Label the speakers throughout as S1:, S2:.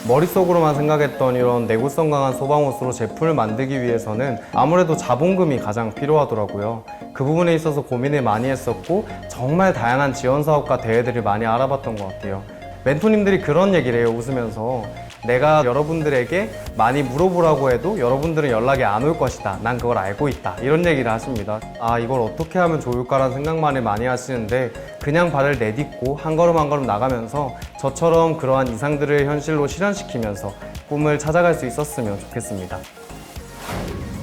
S1: 머릿속으로만 생각했던 이런 내구성 강한 소방호스로 제품을 만들기 위해서는 아무래도 자본금이 가장 필요하더라고요. 그 부분에 있어서 고민을 많이 했었고 정말 다양한 지원 사업과 대회들을 많이 알아봤던 것 같아요. 멘토님들이 그런 얘기를 해요, 웃으면서. 내가 여러분들에게 많이 물어보라고 해도 여러분들은 연락이 안 올 것이다. 난 그걸 알고 있다. 이런 얘기를 하십니다. 아, 이걸 어떻게 하면 좋을까라는 생각만을 많이 하시는데 그냥 발을 내딛고 한 걸음 한 걸음 나가면서 저처럼 그러한 이상들을 현실로 실현시키면서 꿈을 찾아갈 수 있었으면 좋겠습니다.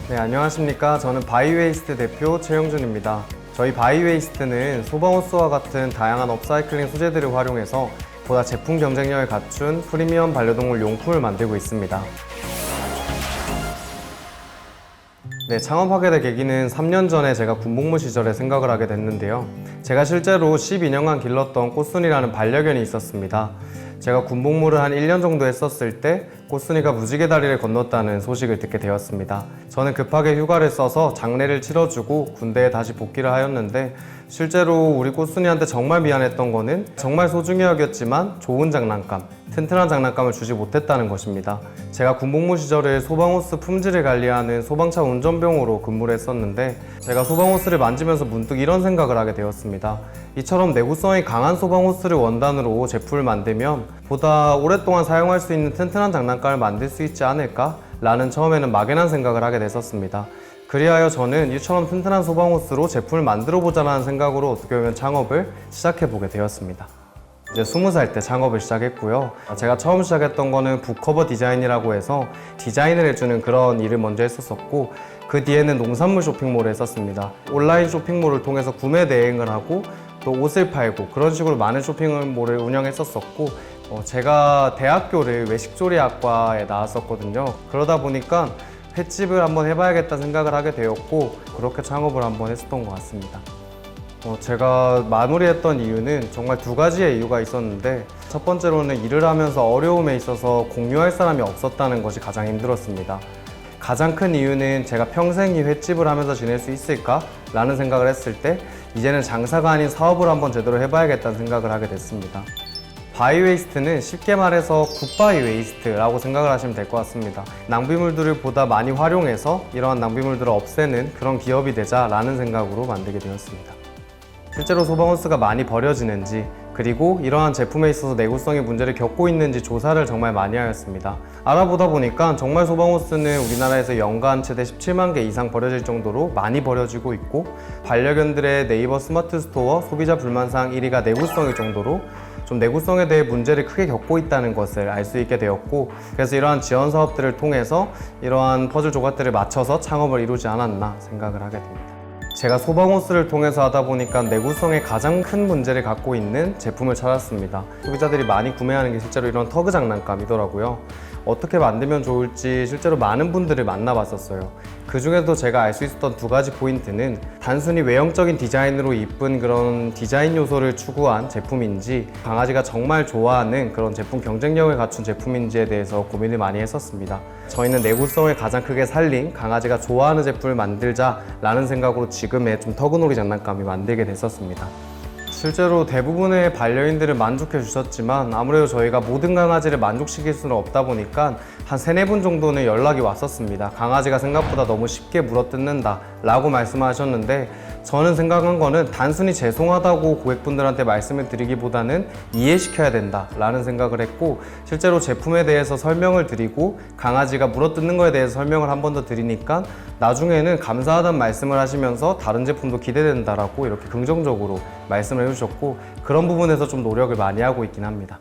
S1: 네, 안녕하십니까. 저는 바이웨이스트 대표 최영준입니다. 저희 바이웨이스트는 소방호스와 같은 다양한 업사이클링 소재들을 활용해서 보다 제품 경쟁력을 갖춘 프리미엄 반려동물 용품을 만들고 있습니다. 네, 창업하게 된 계기는 3년 전에 제가 군복무 시절에 생각을 하게 됐는데요. 제가 실제로 12년간 길렀던 꽃순이라는 반려견이 있었습니다. 제가 군복무를 한 1년 정도 했었을 때 꽃순이가 무지개 다리를 건넜다는 소식을 듣게 되었습니다. 저는 급하게 휴가를 써서 장례를 치러주고 군대에 다시 복귀를 하였는데 실제로 우리 꽃순이한테 정말 미안했던 거는 정말 소중히 여겼지만 좋은 장난감, 튼튼한 장난감을 주지 못했다는 것입니다. 제가 군복무 시절에 소방호스 품질을 관리하는 소방차 운전병으로 근무를 했었는데 제가 소방호스를 만지면서 문득 이런 생각을 하게 되었습니다. 이처럼 내구성이 강한 소방호스를 원단으로 제품을 만들면 보다 오랫동안 사용할 수 있는 튼튼한 장난감을 만들 수 있지 않을까? 라는 처음에는 막연한 생각을 하게 됐었습니다. 그리하여 저는 이처럼 튼튼한 소방호스로 제품을 만들어 보자라는 생각으로 어떻게 보면 창업을 시작해 보게 되었습니다. 이제 20살 때 창업을 시작했고요. 제가 처음 시작했던 거는 북커버 디자인이라고 해서 디자인을 해주는 그런 일을 먼저 했었고 그 뒤에는 농산물 쇼핑몰을 했었습니다. 온라인 쇼핑몰을 통해서 구매 대행을 하고 또 옷을 팔고 그런 식으로 많은 쇼핑몰을 운영했었고 제가 대학교를 외식조리학과에 나왔었거든요. 그러다 보니까 횟집을 한번 해봐야겠다 생각을 하게 되었고 그렇게 창업을 한번 했었던 것 같습니다. 제가 마무리했던 이유는 정말 두 가지의 이유가 있었는데 첫 번째로는 일을 하면서 어려움에 있어서 공유할 사람이 없었다는 것이 가장 힘들었습니다. 가장 큰 이유는 제가 평생 이 횟집을 하면서 지낼 수 있을까? 라는 생각을 했을 때 이제는 장사가 아닌 사업을 한번 제대로 해봐야겠다는 생각을 하게 됐습니다. 바이웨이스트는 쉽게 말해서 굿바이웨이스트라고 생각을 하시면 될 것 같습니다. 낭비물들을 보다 많이 활용해서 이러한 낭비물들을 없애는 그런 기업이 되자라는 생각으로 만들게 되었습니다. 실제로 소방호스가 많이 버려지는지 그리고 이러한 제품에 있어서 내구성의 문제를 겪고 있는지 조사를 정말 많이 하였습니다. 알아보다 보니까 정말 소방호스는 우리나라에서 연간 최대 17만 개 이상 버려질 정도로 많이 버려지고 있고 반려견들의 네이버 스마트 스토어 소비자 불만사항 1위가 내구성일 정도로 좀 내구성에 대해 문제를 크게 겪고 있다는 것을 알 수 있게 되었고 그래서 이러한 지원 사업들을 통해서 이러한 퍼즐 조각들을 맞춰서 창업을 이루지 않았나 생각을 하게 됩니다. 제가 소방호스를 통해서 하다 보니까 내구성에 가장 큰 문제를 갖고 있는 제품을 찾았습니다. 소비자들이 많이 구매하는 게 실제로 이런 터그 장난감이더라고요. 어떻게 만들면 좋을지 실제로 많은 분들을 만나봤었어요. 그 중에도 제가 알 수 있었던 두 가지 포인트는 단순히 외형적인 디자인으로 이쁜 그런 디자인 요소를 추구한 제품인지 강아지가 정말 좋아하는 그런 제품 경쟁력을 갖춘 제품인지에 대해서 고민을 많이 했었습니다. 저희는 내구성을 가장 크게 살린 강아지가 좋아하는 제품을 만들자라는 생각으로 지금의 좀 터그놀이 장난감이 만들게 됐었습니다. 실제로 대부분의 반려인들을 만족해 주셨지만 아무래도 저희가 모든 강아지를 만족시킬 수는 없다 보니까 한 3-4분 정도는 연락이 왔었습니다. 강아지가 생각보다 너무 쉽게 물어뜯는다 라고 말씀하셨는데 저는 생각한 거는 단순히 죄송하다고 고객분들한테 말씀을 드리기보다는 이해시켜야 된다 라는 생각을 했고 실제로 제품에 대해서 설명을 드리고 강아지가 물어뜯는 거에 대해서 설명을 한 번 더 드리니까 나중에는 감사하다는 말씀을 하시면서 다른 제품도 기대된다라고 이렇게 긍정적으로 말씀을 해주셨고 그런 부분에서 좀 노력을 많이 하고 있긴 합니다.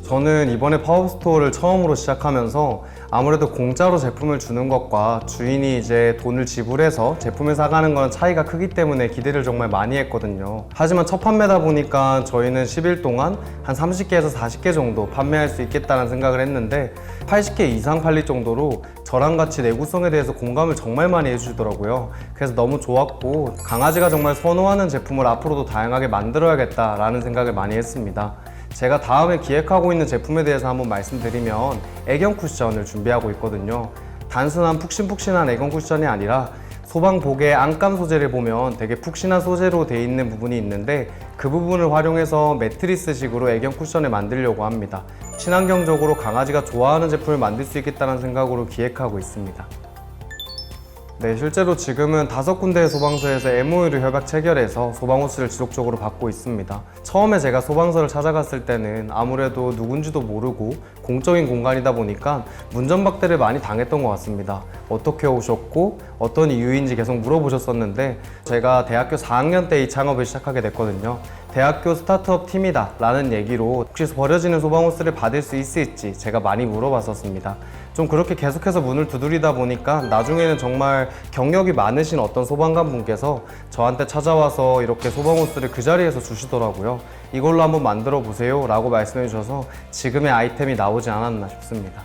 S1: 저는 이번에 팝업스토어를 처음으로 시작하면서 아무래도 공짜로 제품을 주는 것과 주인이 이제 돈을 지불해서 제품을 사가는 건 차이가 크기 때문에 기대를 정말 많이 했거든요. 하지만 첫 판매다 보니까 저희는 10일 동안 한 30개에서 40개 정도 판매할 수 있겠다는 생각을 했는데 80개 이상 팔릴 정도로 저랑 같이 내구성에 대해서 공감을 정말 많이 해주시더라고요. 그래서 너무 좋았고 강아지가 정말 선호하는 제품을 앞으로도 다양하게 만들어야겠다라는 생각을 많이 했습니다. 제가 다음에 기획하고 있는 제품에 대해서 한번 말씀드리면 애견 쿠션을 준비하고 있거든요. 단순한 푹신푹신한 애견 쿠션이 아니라 소방복의 안감 소재를 보면 되게 푹신한 소재로 되어 있는 부분이 있는데 그 부분을 활용해서 매트리스식으로 애견 쿠션을 만들려고 합니다. 친환경적으로 강아지가 좋아하는 제품을 만들 수 있겠다는 생각으로 기획하고 있습니다. 네, 실제로 지금은 5군데의 소방서에서 MOU를 협약 체결해서 소방호스를 지속적으로 받고 있습니다. 처음에 제가 소방서를 찾아갔을 때는 아무래도 누군지도 모르고 공적인 공간이다 보니까 문전박대를 많이 당했던 것 같습니다. 어떻게 오셨고 어떤 이유인지 계속 물어보셨었는데 제가 대학교 4학년 때 이 창업을 시작하게 됐거든요. 대학교 스타트업 팀이다 라는 얘기로 혹시 버려지는 소방호스를 받을 수 있을지 제가 많이 물어봤었습니다. 좀 그렇게 계속해서 문을 두드리다 보니까 나중에는 정말 경력이 많으신 어떤 소방관 분께서 저한테 찾아와서 이렇게 소방호스를 그 자리에서 주시더라고요. 이걸로 한번 만들어 보세요 라고 말씀해 주셔서 지금의 아이템이 나오지 않았나 싶습니다.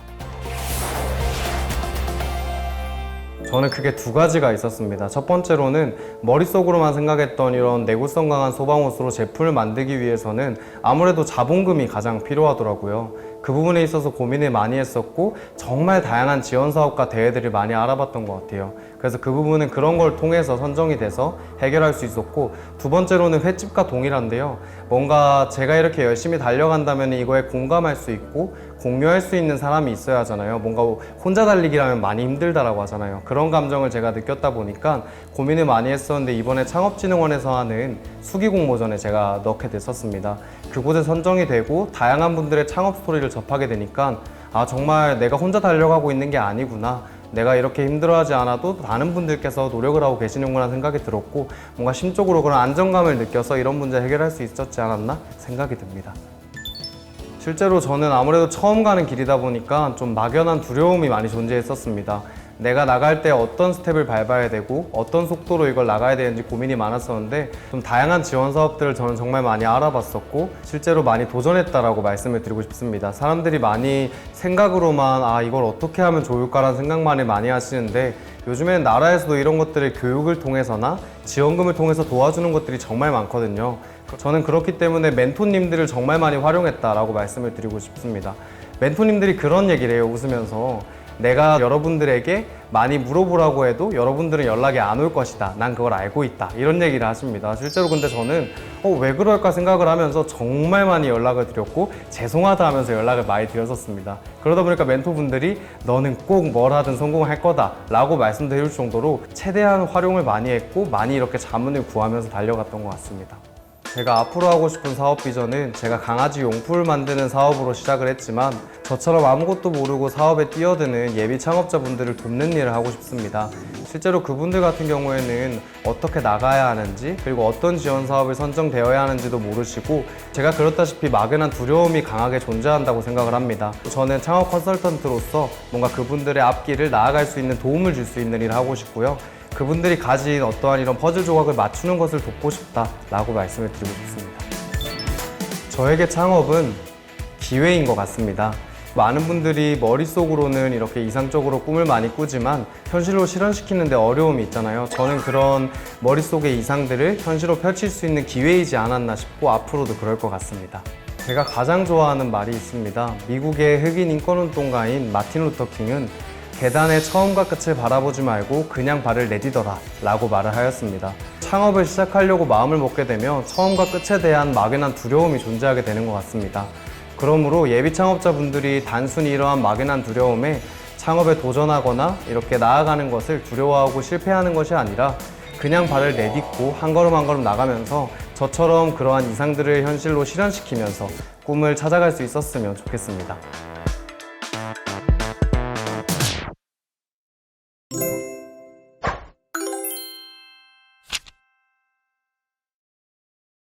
S1: 저는 크게 2가지가 있었습니다. 첫 번째로는 머릿속으로만 생각했던 이런 내구성 강한 소방호스로 제품을 만들기 위해서는 아무래도 자본금이 가장 필요하더라고요. 그 부분에 있어서 고민을 많이 했었고 정말 다양한 지원 사업과 대회들을 많이 알아봤던 것 같아요. 그래서 그 부분은 그런 걸 통해서 선정이 돼서 해결할 수 있었고, 두 번째로는 횟집과 동일한데요. 뭔가 제가 이렇게 열심히 달려간다면 이거에 공감할 수 있고 공유할 수 있는 사람이 있어야 하잖아요. 뭔가 혼자 달리기라면 많이 힘들다라고 하잖아요. 그런 감정을 제가 느꼈다 보니까 고민을 많이 했었는데 이번에 창업진흥원에서 하는 수기공모전에 제가 넣게 됐었습니다. 그곳에 선정이 되고 다양한 분들의 창업 스토리를 접하게 되니까 아, 정말 내가 혼자 달려가고 있는 게 아니구나, 내가 이렇게 힘들어하지 않아도 많은 분들께서 노력을 하고 계시는구나 생각이 들었고, 뭔가 심적으로 그런 안정감을 느껴서 이런 문제 해결할 수 있었지 않았나 생각이 듭니다. 실제로 저는 아무래도 처음 가는 길이다 보니까 좀 막연한 두려움이 많이 존재했었습니다. 내가 나갈 때 어떤 스텝을 밟아야 되고 어떤 속도로 이걸 나가야 되는지 고민이 많았었는데, 좀 다양한 지원 사업들을 저는 정말 많이 알아봤었고 실제로 많이 도전했다라고 말씀을 드리고 싶습니다. 사람들이 많이 생각으로만 아, 이걸 어떻게 하면 좋을까라는 생각만을 많이 하시는데, 요즘엔 나라에서도 이런 것들을 교육을 통해서나 지원금을 통해서 도와주는 것들이 정말 많거든요. 저는 그렇기 때문에 멘토님들을 정말 많이 활용했다라고 말씀을 드리고 싶습니다. 멘토님들이 그런 얘기를 해요, 웃으면서. 내가 여러분들에게 많이 물어보라고 해도 여러분들은 연락이 안 올 것이다, 난 그걸 알고 있다, 이런 얘기를 하십니다. 실제로 근데 저는 왜 그럴까 생각을 하면서 정말 많이 연락을 드렸고 죄송하다 하면서 연락을 많이 드렸었습니다. 그러다 보니까 멘토분들이 너는 꼭 뭘 하든 성공할 거다 라고 말씀드릴 정도로 최대한 활용을 많이 했고 많이 이렇게 자문을 구하면서 달려갔던 것 같습니다. 제가 앞으로 하고 싶은 사업 비전은 제가 강아지 용품을 만드는 사업으로 시작을 했지만 저처럼 아무것도 모르고 사업에 뛰어드는 예비 창업자분들을 돕는 일을 하고 싶습니다. 실제로 그분들 같은 경우에는 어떻게 나가야 하는지, 그리고 어떤 지원 사업을 선정되어야 하는지도 모르시고 제가 그렇다시피 막연한 두려움이 강하게 존재한다고 생각을 합니다. 저는 창업 컨설턴트로서 뭔가 그분들의 앞길을 나아갈 수 있는 도움을 줄 수 있는 일을 하고 싶고요. 그분들이 가진 어떠한 이런 퍼즐 조각을 맞추는 것을 돕고 싶다라고 말씀을 드리고 싶습니다. 저에게 창업은 기회인 것 같습니다. 많은 분들이 머릿속으로는 이렇게 이상적으로 꿈을 많이 꾸지만 현실로 실현시키는 데 어려움이 있잖아요. 저는 그런 머릿속의 이상들을 현실로 펼칠 수 있는 기회이지 않았나 싶고 앞으로도 그럴 것 같습니다. 제가 가장 좋아하는 말이 있습니다. 미국의 흑인 인권운동가인 마틴 루터 킹은 계단의 처음과 끝을 바라보지 말고 그냥 발을 내디뎌라 라고 말을 하였습니다. 창업을 시작하려고 마음을 먹게 되면 처음과 끝에 대한 막연한 두려움이 존재하게 되는 것 같습니다. 그러므로 예비 창업자분들이 단순히 이러한 막연한 두려움에 창업에 도전하거나 이렇게 나아가는 것을 두려워하고 실패하는 것이 아니라 그냥 발을 내딛고 한 걸음 한 걸음 나가면서 저처럼 그러한 이상들을 현실로 실현시키면서 꿈을 찾아갈 수 있었으면 좋겠습니다.